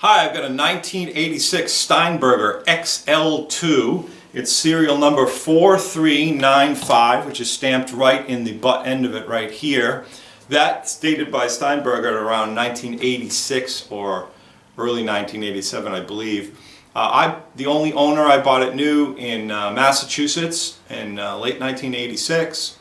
Hi, I've got a 1986 Steinberger XL-2. It's serial number 4395, which is stamped right in the butt end of it right here. That's dated by Steinberger at around 1986 or early 1987, I believe. I'm the only owner. I bought it new in Massachusetts in late 1986.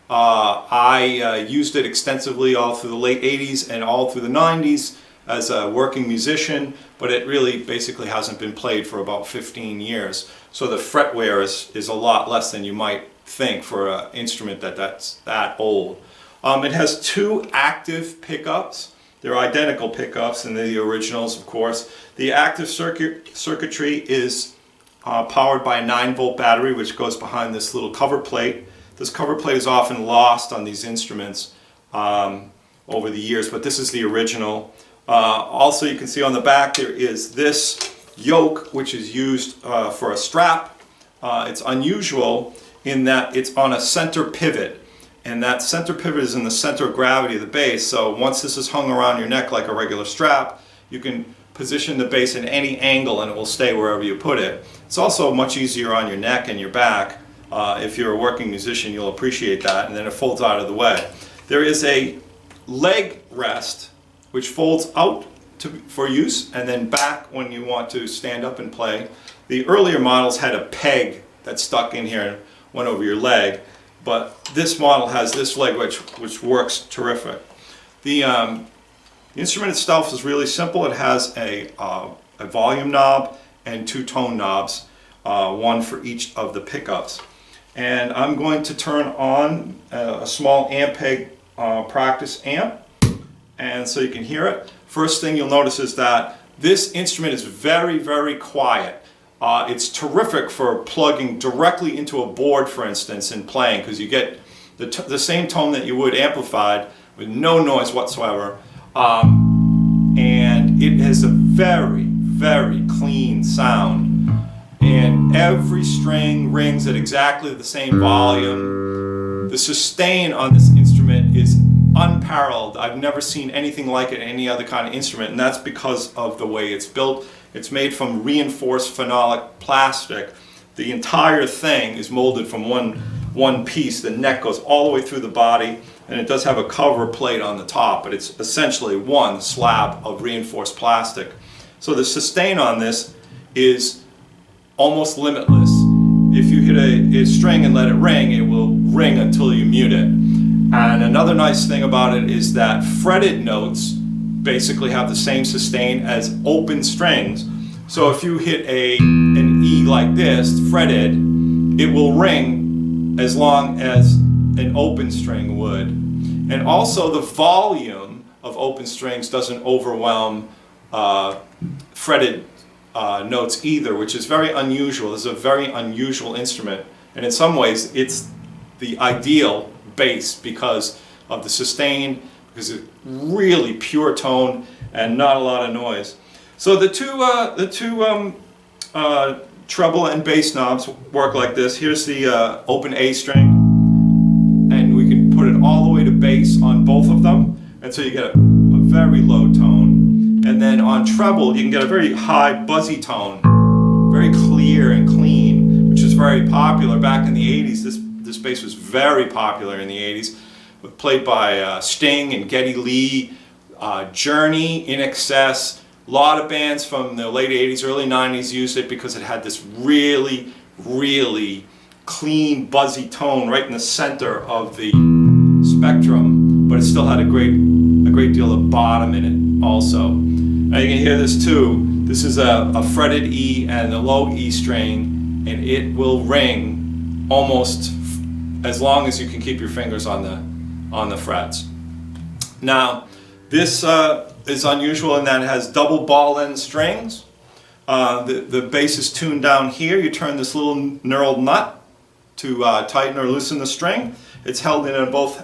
I used it extensively all through the late 80s and all through the 90s as a working musician, but it really basically hasn't been played for about 15 years. So the fret wear is a lot less than you might think for an instrument that's that old. It has two active pickups. They're identical pickups, and they're the originals, of course. The active circuitry is powered by a 9-volt battery, which goes behind this little cover plate. This cover plate is often lost on these instruments over the years, but this is the original. Also, you can see on the back there is this yoke, which is used for a strap. It's unusual in that it's on a center pivot, and that center pivot is in the center of gravity of the bass. So once this is hung around your neck like a regular strap, you can position the bass in any angle and it will stay wherever you put it. It's also much easier on your neck and your back. If you're a working musician, you'll appreciate that, and then it folds out of the way. There is a leg rest which folds out for use and then back when you want to stand up and play. The earlier models had a peg that stuck in here and went over your leg, but this model has this leg which works terrific. The instrument itself is really simple. It has a volume knob and two tone knobs, one for each of the pickups. And I'm going to turn on a small Ampeg practice amp, and so you can hear it. First thing you'll notice is that this instrument is very, very quiet. It's terrific for plugging directly into a board, for instance, and playing, because you get the same tone that you would amplified with no noise whatsoever. And it has a very, very clean sound. And every string rings at exactly the same volume. The sustain on this instrument is unparalleled. I've never seen anything like it in any other kind of instrument, and that's because of the way it's built. It's made from reinforced phenolic plastic. The entire thing is molded from one piece. The neck goes all the way through the body, and it does have a cover plate on the top, but it's essentially one slab of reinforced plastic. So the sustain on this is almost limitless. If you hit a string and let it ring, it will ring until you mute it. And another nice thing about it is that fretted notes basically have the same sustain as open strings. So if you hit an E like this, fretted, it will ring as long as an open string would. And also the volume of open strings doesn't overwhelm fretted notes either, which is very unusual. This is a very unusual instrument, and in some ways it's the ideal bass because of the sustain, because it's really pure tone and not a lot of noise. So the two treble and bass knobs work like this. Here's the open A string, and we can put it all the way to bass on both of them, and so you get a very low tone. And then on treble, you can get a very high buzzy tone, very clear and clean, which is very popular back in the 80s. This bass was very popular in the 80s, played by Sting and Geddy Lee, Journey, INXS. A lot of bands from the late 80s, early 90s used it because it had this really, really clean, buzzy tone right in the center of the spectrum, but it still had a great deal of bottom in it also. Now you can hear this too. This is a fretted E and a low E string, and it will ring almost as long as you can keep your fingers on the frets. Now this is unusual in that it has double ball end strings. The bass is tuned down here. You turn this little knurled nut to tighten or loosen the string. It's held in at both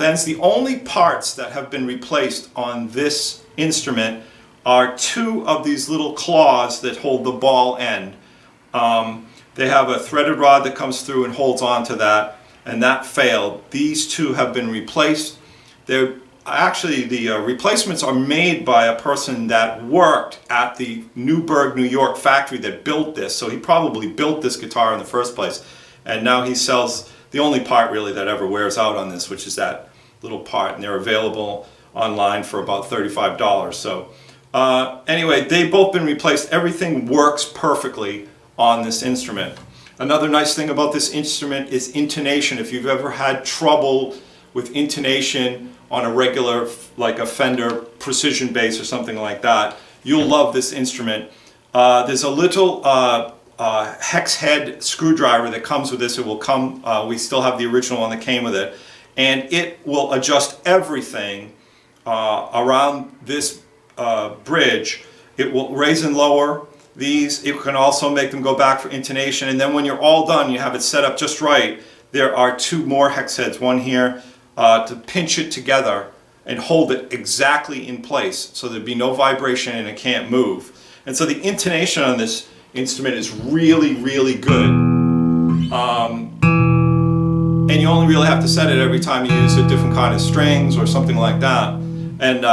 ends. The only parts that have been replaced on this instrument are two of these little claws that hold the ball end. They have a threaded rod that comes through and holds on to that, and that failed. These two have been replaced. They're actually the replacements are made by a person that worked at the Newburgh, New York factory that built this. So he probably built this guitar in the first place, and now he sells the only part really that ever wears out on this, which is that little part, and they're available online for about $35. So anyway, they've both been replaced. Everything works perfectly on this instrument. Another nice thing about this instrument is intonation. If you've ever had trouble with intonation on a regular, like a Fender precision bass or something like that, you'll love this instrument. There's a little hex head screwdriver that comes with this. It will come, we still have the original one that came with it, and it will adjust everything around this bridge. It will raise and lower these. It can also make them go back for intonation, and then when you're all done, you have it set up just right, there are two more hex heads, one here to pinch it together and hold it exactly in place so there'd be no vibration and it can't move. And so the intonation on this instrument is really, really good. And you only really have to set it every time you use a different kind of strings or something like that. And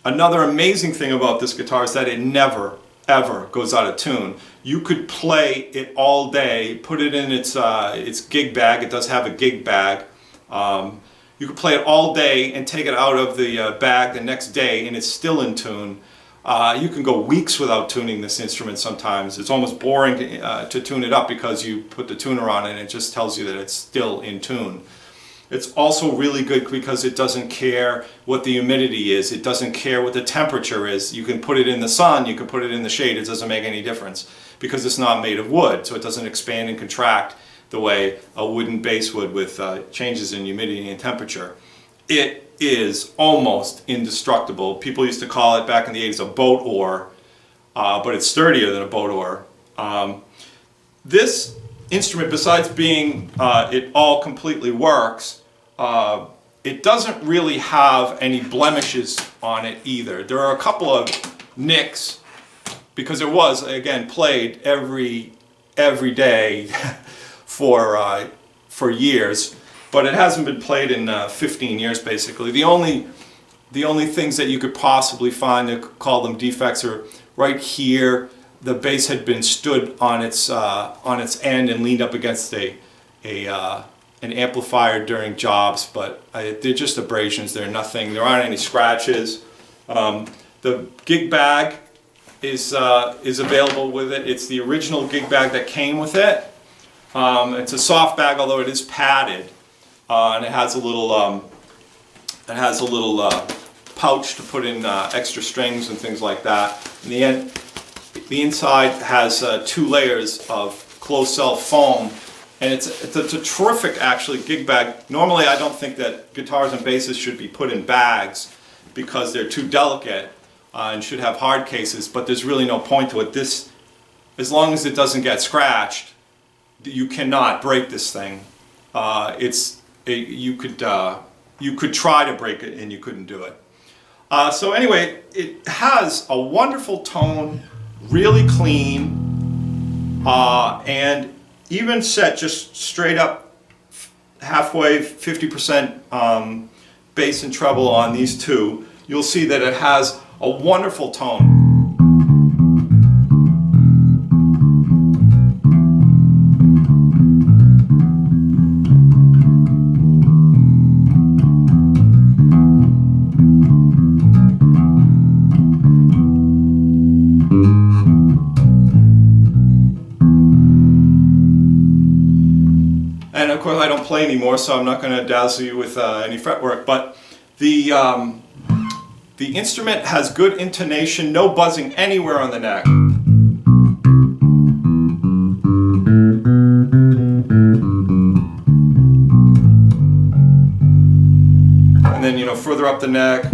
another amazing thing about this guitar is that it never, ever goes out of tune. You could play it all day, put it in its gig bag. It does have a gig bag. You could play it all day and take it out of the bag the next day and it's still in tune. You can go weeks without tuning this instrument sometimes. It's almost boring to tune it up because you put the tuner on and it just tells you that it's still in tune. It's also really good because it doesn't care what the humidity is. It doesn't care what the temperature is. You can put it in the sun, you can put it in the shade. It doesn't make any difference because it's not made of wood, so it doesn't expand and contract the way a wooden bass would with changes in humidity and temperature. It is almost indestructible. People used to call it back in the 80s a boat oar, but it's sturdier than a boat oar. This instrument, besides being it all completely works, it doesn't really have any blemishes on it either. There are a couple of nicks because it was, again, played every day for years, but it hasn't been played in 15 years basically. The only things that you could possibly find that call them defects are right here. The bass had been stood on its end and leaned up against an amplifier during jobs, but they're just abrasions. They're nothing. There aren't any scratches. The gig bag is available with it. It's the original gig bag that came with it. It's a soft bag, although it is padded, and it has a little pouch to put in extra strings and things like that. In the end, the inside has 2 layers of closed cell foam, and it's a terrific actually gig bag. Normally I don't think that guitars and basses should be put in bags because they're too delicate and should have hard cases, but there's really no point to it. This, as long as it doesn't get scratched, you cannot break this thing. You could try to break it and you couldn't do it. So anyway, it has a wonderful tone, really clean, and even set just straight up halfway, 50% bass and treble on these two, you'll see that it has a wonderful tone. And of course I don't play anymore, so I'm not going to dazzle you with any fretwork, but the instrument has good intonation, no buzzing anywhere on the neck. And then, further up the neck.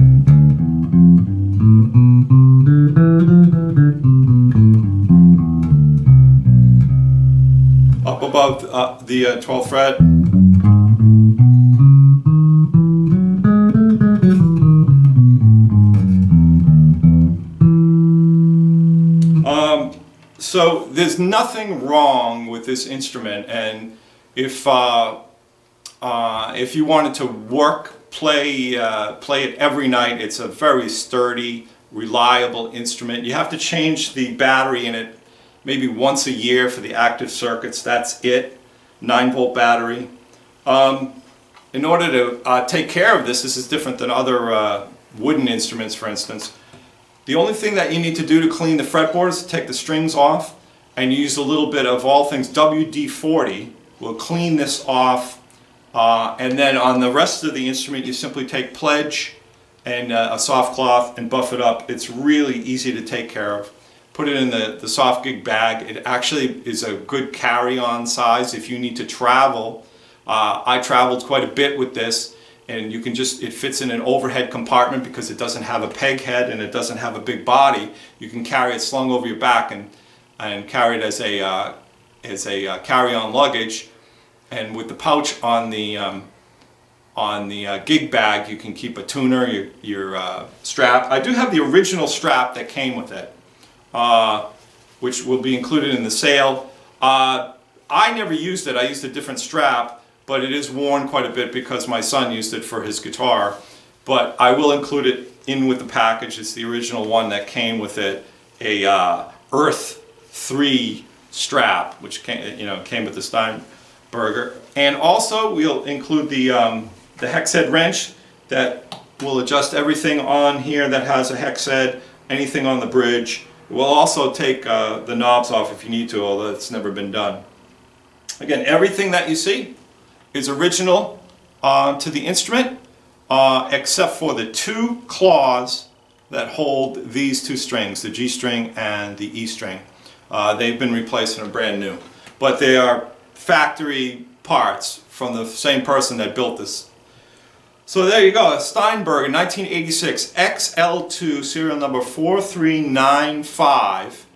Up above the 12th fret. So there's nothing wrong with this instrument, and if you wanted to work play it every night. It's a very sturdy, reliable instrument. You have to change the battery in it maybe once a year for the active circuits. That's it. 9-volt battery. In order to take care of this is different than other wooden instruments, for instance. The only thing that you need to do to clean the fretboard is to take the strings off and use a little bit of all things WD-40. We'll clean this off, and then on the rest of the instrument you simply take pledge and a soft cloth and buff it up. It's really easy to take care of. Put it in the soft gig bag. It actually is a good carry-on size if you need to travel. I traveled quite a bit with this, and you can it fits in an overhead compartment because it doesn't have a peg head and it doesn't have a big body. You can carry it slung over your back and carry it as a carry-on luggage. And with the pouch on the gig bag, you can keep a tuner, your strap. I do have the original strap that came with it, which will be included in the sale. I never used it. I used a different strap, but it is worn quite a bit because my son used it for his guitar. But I will include it in with the package. It's the original one that came with it, a Earth 3 strap, which came with the Steinberger. And also we'll include the hex head wrench that will adjust everything on here that has a hex head, anything on the bridge. We'll also take the knobs off if you need to, although it's never been done. Again, everything that you see is original to the instrument, except for the 2 claws that hold these 2 strings, the G string and the E string. They've been replaced and are brand new. But they are factory parts from the same person that built this. So there you go, a Steinberger 1986 XL2 serial number 4395.